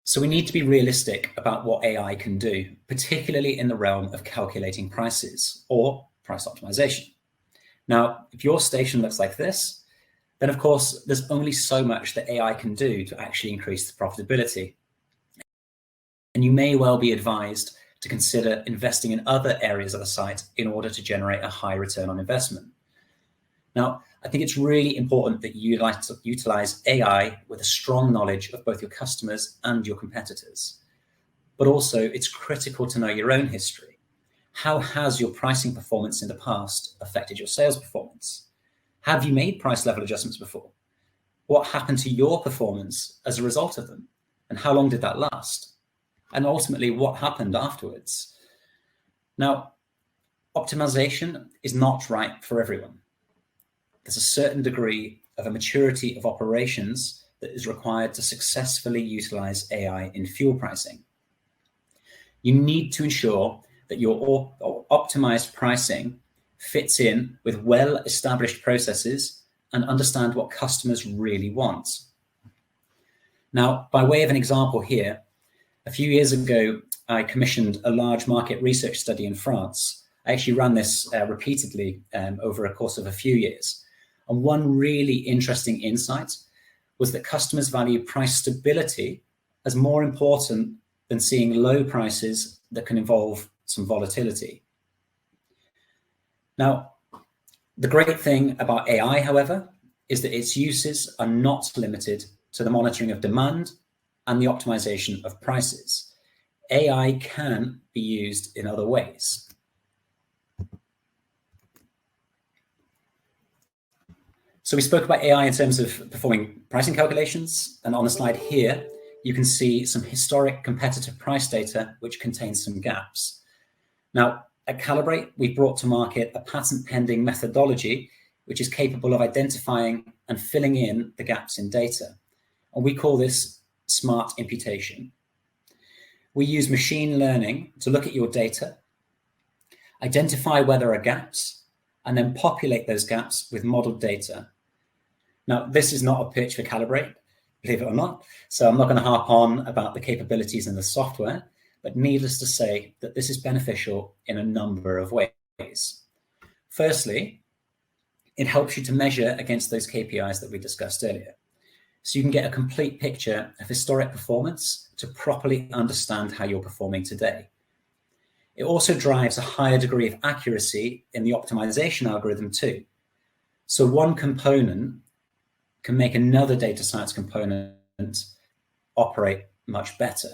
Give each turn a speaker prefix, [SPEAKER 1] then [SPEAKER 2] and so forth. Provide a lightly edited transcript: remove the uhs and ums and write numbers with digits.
[SPEAKER 1] So we need to be realistic about what AI can do, particularly in the realm of calculating prices or price optimization. Now, if your station looks like this, then of course, there's only so much that AI can do to actually increase the profitability. And you may well be advised to consider investing in other areas of the site in order to generate a high return on investment. Now, I think it's really important that you utilize AI with a strong knowledge of both your customers and your competitors. But also, it's critical to know your own history. How has your pricing performance in the past affected your sales performance? Have you made price level adjustments before? What happened to your performance as a result of them? And how long did that last? And ultimately, what happened afterwards? Now, optimization is not right for everyone. There's a certain degree of a maturity of operations that is required to successfully utilize AI in fuel pricing. You need to ensure that your optimized pricing fits in with well-established processes and understand what customers really want. Now, by way of an example here, a few years ago, I commissioned a large market research study in France. I actually ran this repeatedly over a course of a few years. And one really interesting insight was that customers value price stability as more important than seeing low prices that can involve some volatility. Now, the great thing about AI, however, is that its uses are not limited to the monitoring of demand and the optimization of prices. AI can be used in other ways. So we spoke about AI in terms of performing pricing calculations, and on the slide here, you can see some historic competitive price data which contains some gaps. Now, at Kalibrate, we've brought to market a patent-pending methodology which is capable of identifying and filling in the gaps in data. And we call this smart imputation. We use machine learning to look at your data, identify where there are gaps, and then populate those gaps with modeled data. Now, this is not a pitch for Kalibrate, believe it or not, so I'm not going to harp on about the capabilities in the software, but needless to say that this is beneficial in a number of ways. Firstly, it helps you to measure against those KPIs that we discussed earlier. So you can get a complete picture of historic performance to properly understand how you're performing today. It also drives a higher degree of accuracy in the optimization algorithm too. So one component can make another data science component operate much better.